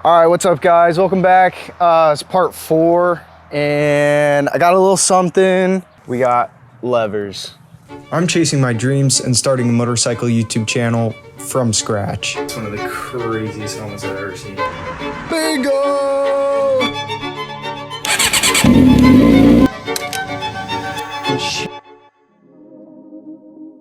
All right, what's up guys? Welcome back. It's part 4 and I got a little something. We got levers. I'm chasing my dreams and starting a motorcycle YouTube channel from scratch. It's one of the craziest helmets I've ever seen. Bingo!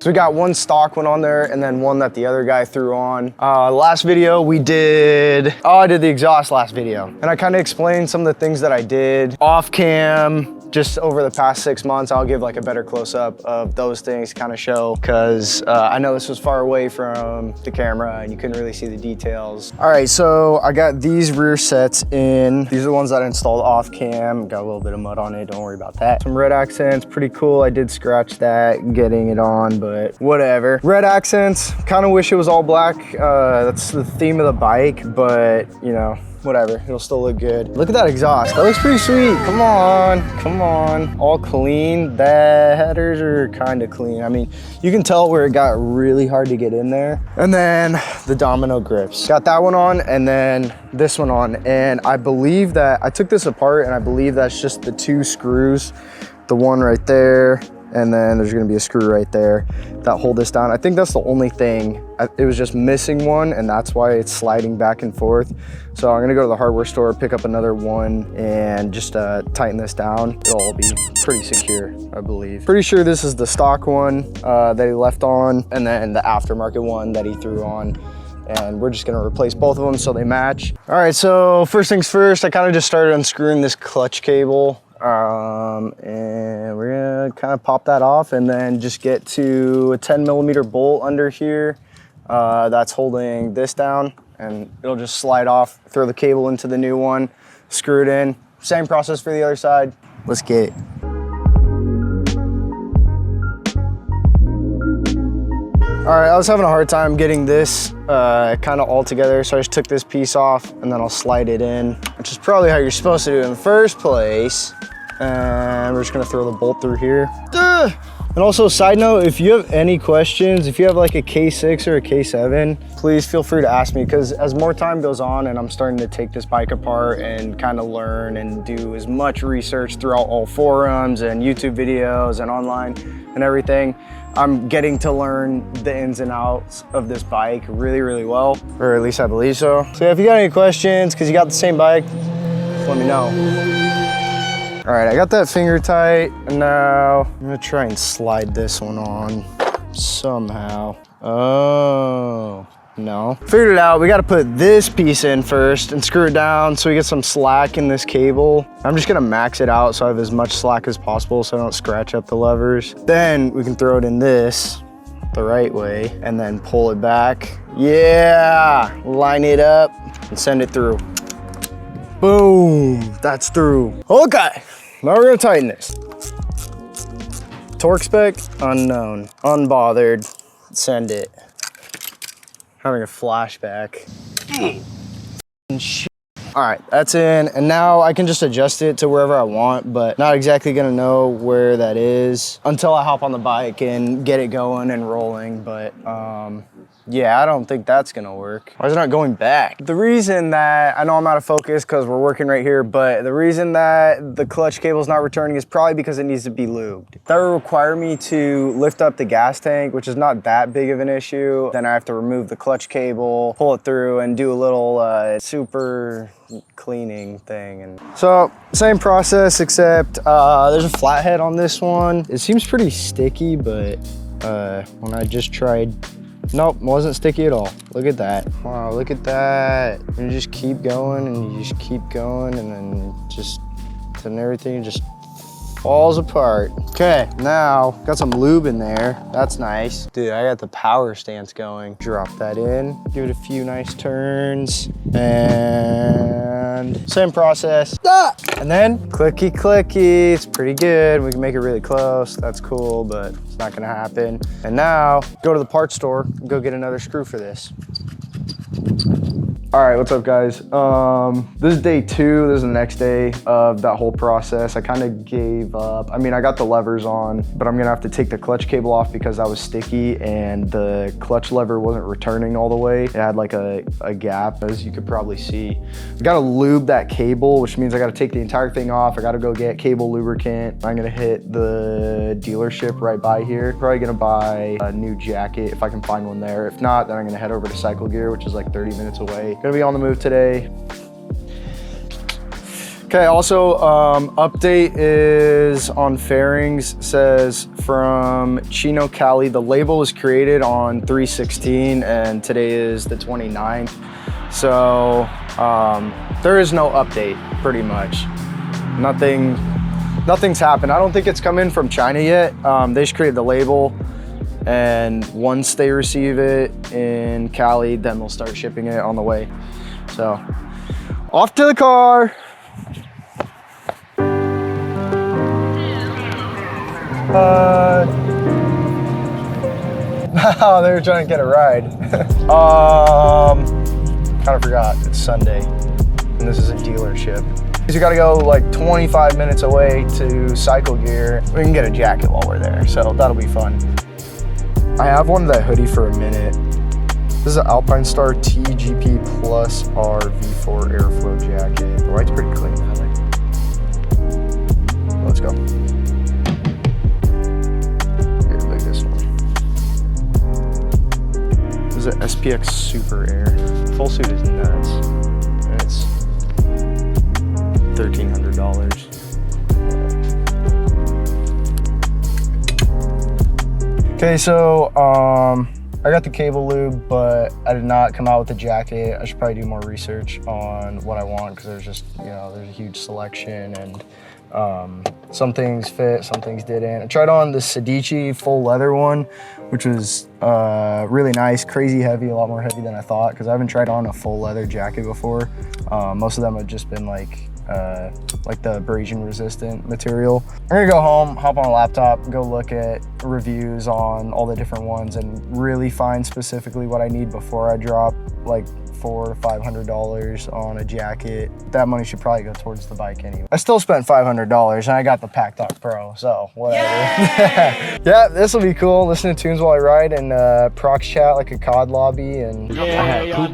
So we got one stock one on there and then one that the other guy threw on. Last video we did, I did the exhaust last video. And I kind of explained some of the things that I did off cam, just over the past 6 months. I'll give like a better close up of those things, kind of show, cause I know this was far away from the camera and you couldn't really see the details. All right, so I got these rear sets in. These are the ones that I installed off cam. Got a little bit of mud on it, don't worry about that. Some red accents, pretty cool. I did scratch that getting it on, but whatever. Red accents, kind of wish it was all black. That's the theme of the bike, but you know, whatever, it'll still look good. Look at that exhaust, that looks pretty sweet. Come on, come on. All clean. The headers are kind of clean. I mean, you can tell where it got really hard to get in there. And then the domino grips. Got that one on and then this one on. And I believe that, I took this apart and I believe that's just the 2 screws. The one right there, and then there's gonna be a screw right there that hold this down. I think that's the only thing. It was just missing one and that's why it's sliding back and forth. So I'm gonna go to the hardware store, pick up another one and just tighten this down. It'll all be pretty secure, I believe. Pretty sure this is the stock one that he left on and then the aftermarket one that he threw on. And we're just gonna replace both of them so they match. All right, so first things first, I kind of just started unscrewing this clutch cable. And we're gonna kind of pop that off and then just get to a 10mm bolt under here that's holding this down, and it'll just slide off, throw the cable into the new one, screw it in. Same process for the other side. Let's get it. All right, I was having a hard time getting this kind of all together, so I just took this piece off and then I'll slide it in, which is probably how you're supposed to do it in the first place. And we're just gonna throw the bolt through here. And also, side note, if you have any questions, if you have like a K6 or a K7, please feel free to ask me, because as more time goes on and I'm starting to take this bike apart and kind of learn and do as much research throughout all forums and YouTube videos and online and everything, I'm getting to learn the ins and outs of this bike really, really well, or at least I believe so. So if you got any questions, because you got the same bike, just let me know. All right, I got that finger tight, and now I'm gonna try and slide this one on somehow. Oh, no. Figured it out, we gotta put this piece in first and screw it down so we get some slack in this cable. I'm just gonna max it out so I have as much slack as possible so I don't scratch up the levers. Then we can throw it in this the right way and then pull it back. Yeah, line it up and send it through. Boom, that's through. Okay, now we're gonna tighten this. Torque spec, unknown. Unbothered, send it. Having a flashback. All right, that's in, and now I can just adjust it to wherever I want, but not exactly gonna know where that is until I hop on the bike and get it going and rolling, but yeah, I don't think that's gonna work. Why is it not going back? The reason that, I know I'm out of focus because we're working right here, but the reason that the clutch cable is not returning is probably because it needs to be lubed. That would require me to lift up the gas tank, which is not that big of an issue. Then I have to remove the clutch cable, pull it through, and do a little super cleaning thing. And so same process, except there's a flathead on this one. It seems pretty sticky, but when I just tried, nope, wasn't sticky at all. Look at that. Wow, look at that. You just keep going and you just keep going, and then everything just falls apart. Okay, now got some lube in there. That's nice. Dude, I got the power stance going. Drop that in, give it a few nice turns, and same process. And then clicky clicky, it's pretty good. We can make it really close. That's cool, but it's not gonna happen. And now go to the parts store and go get another screw for this. All right, what's up guys? This is day 2, this is the next day of that whole process. I kind of gave up. I mean, I got the levers on, but I'm gonna have to take the clutch cable off because that was sticky and the clutch lever wasn't returning all the way. It had like a gap, as you could probably see. I gotta lube that cable, which means I gotta take the entire thing off. I gotta go get cable lubricant. I'm gonna hit the dealership right by here. Probably gonna buy a new jacket if I can find one there. If not, then I'm gonna head over to Cycle Gear, which is like 30 minutes away. Gonna be on the move today. Okay, also update is on fairings. Says from Chino, Cali. The label was created on 3/16 and today is the 29th. So there is no update, pretty much. Nothing's happened. I don't think it's come in from China yet. They just created the label, and once they receive it in Cali, then they'll start shipping it on the way. So, off to the car. Oh, they were trying to get a ride. Kind of forgot, it's Sunday, and this is a dealership. You gotta go like 25 minutes away to Cycle Gear. We can get a jacket while we're there, so that'll be fun. I have wanted that hoodie for a minute. This is an Alpine Star TGP Plus R V4 Airflow jacket. The white's pretty clean, I like it. Let's go. Here, like this one. This is an SPX Super Air. Full suit is nuts. And it's $1,300. Okay, so I got the cable lube, but I did not come out with the jacket. I should probably do more research on what I want because there's just, you know, there's a huge selection and some things fit, some things didn't. I tried on the Sedici full leather one, which was really nice, crazy heavy, a lot more heavy than I thought because I haven't tried on a full leather jacket before. Most of them have just been like the abrasion resistant material. I'm gonna go home, hop on a laptop, go look at reviews on all the different ones and really find specifically what I need before I drop like $400 to $500 on a jacket. That money should probably go towards the bike anyway. I still spent $500 and I got the Pack Talk Pro, so whatever. Yeah, this will be cool. Listen to tunes while I ride and prox chat like a COD lobby and I'm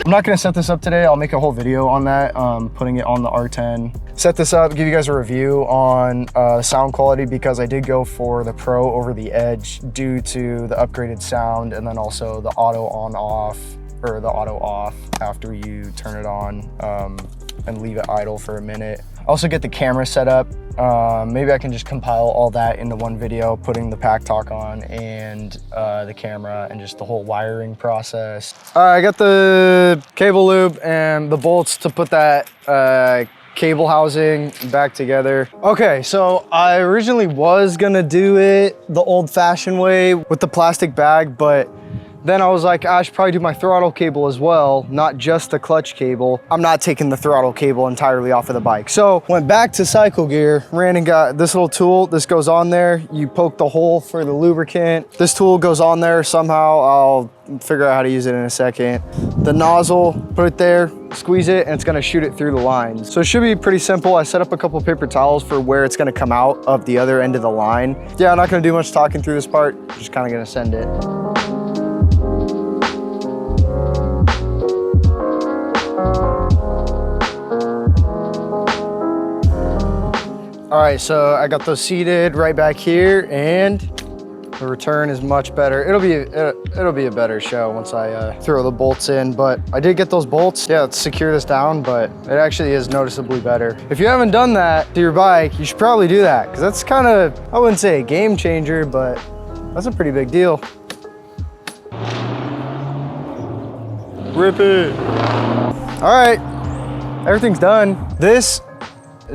not gonna set this up today. I'll make a whole video on that, putting it on the R10. Set this up, give you guys a review on sound quality because I did go for the Pro over the Edge due to the upgraded sound and then also the auto on off or the auto off after you turn it on and leave it idle for a minute. Also get the camera set up. Maybe I can just compile all that into one video, putting the Pack Talk on and the camera and just the whole wiring process. I got the cable lube and the bolts to put that cable housing back together. Okay, so I originally was gonna do it the old-fashioned way with the plastic bag, but then I was like, I should probably do my throttle cable as well, not just the clutch cable. I'm not taking the throttle cable entirely off of the bike. So went back to Cycle Gear, ran and got this little tool. This goes on there. You poke the hole for the lubricant. This tool goes on there somehow. I'll figure out how to use it in a second. The nozzle, put it there, squeeze it, and it's gonna shoot it through the lines. So it should be pretty simple. I set up a couple of paper towels for where it's gonna come out of the other end of the line. Yeah, I'm not gonna do much talking through this part. Just kind of gonna send it. All right, so I got those seated right back here and the return is much better. It'll be a better show once I throw the bolts in, but I did get those bolts. Yeah, let's secure this down, but it actually is noticeably better. If you haven't done that to your bike, you should probably do that because that's kind of, I wouldn't say a game changer, but that's a pretty big deal. Rip it. All right, everything's done. This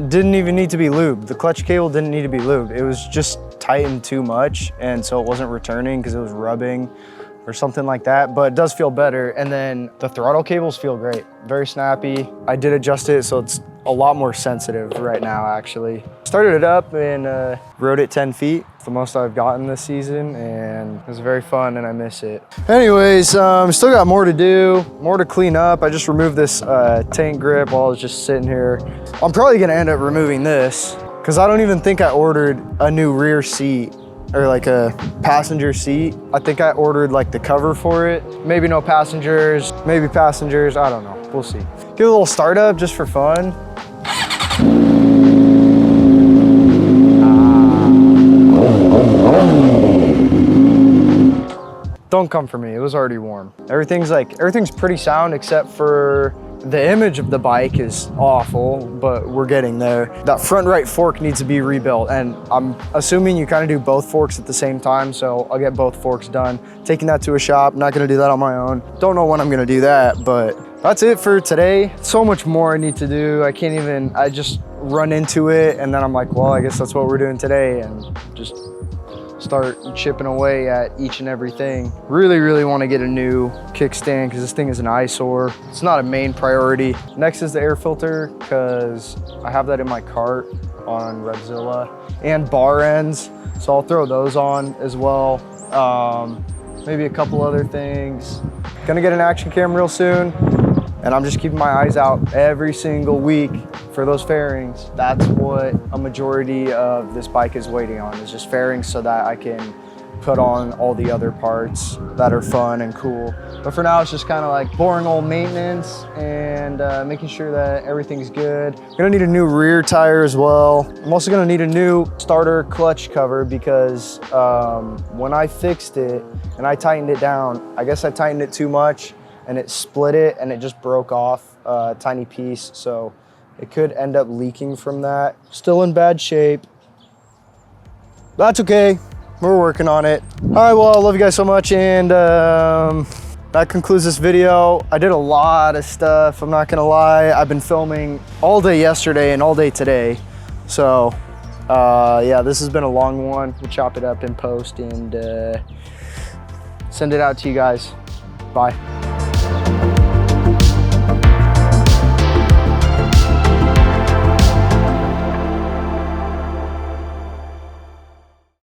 didn't even need to be lubed. The clutch cable didn't need to be lubed. It was just tightened too much, and so it wasn't returning because it was rubbing or something like that, but it does feel better. And then the throttle cables feel great, very snappy. I did adjust it so it's a lot more sensitive right now, actually. Started it up and rode it 10 feet. It's the most I've gotten this season, and it was very fun and I miss it. Anyways, still got more to do, more to clean up. I just removed this tank grip while I was just sitting here. I'm probably gonna end up removing this because I don't even think I ordered a new rear seat or like a passenger seat. I think I ordered like the cover for it. Maybe no passengers, maybe passengers, I don't know, we'll see. Give it a little startup just for fun. Don't come for me, it was already warm. Everything's pretty sound except for the image of the bike is awful, but we're getting there. That front right fork needs to be rebuilt, and I'm assuming you kind of do both forks at the same time, so I'll get both forks done. Taking that to a shop, not gonna do that on my own. Don't know when I'm gonna do that, but that's it for today. So much more I need to do. I just run into it, and then I'm like, well, I guess that's what we're doing today, and just start chipping away at each and everything. Really want to get a new kickstand because this thing is an eyesore. It's not a main priority. Next is the air filter because I have that in my cart on Revzilla, and bar ends, so I'll throw those on as well. Maybe a couple other things. Gonna get an action cam real soon, and I'm just keeping my eyes out every single week for those fairings. That's what a majority of this bike is waiting on, is just fairings so that I can put on all the other parts that are fun and cool. But for now, it's just kind of like boring old maintenance and making sure that everything's good. I'm gonna need a new rear tire as well. I'm also gonna need a new starter clutch cover because when I fixed it and I tightened it down, I guess I tightened it too much and it split it and it just broke off a tiny piece. So it could end up leaking from that. Still in bad shape. That's okay, we're working on it. All right, well, I love you guys so much, and that concludes this video. I did a lot of stuff, I'm not gonna lie. I've been filming all day yesterday and all day today. So yeah, this has been a long one. We'll chop it up in post and send it out to you guys. Bye.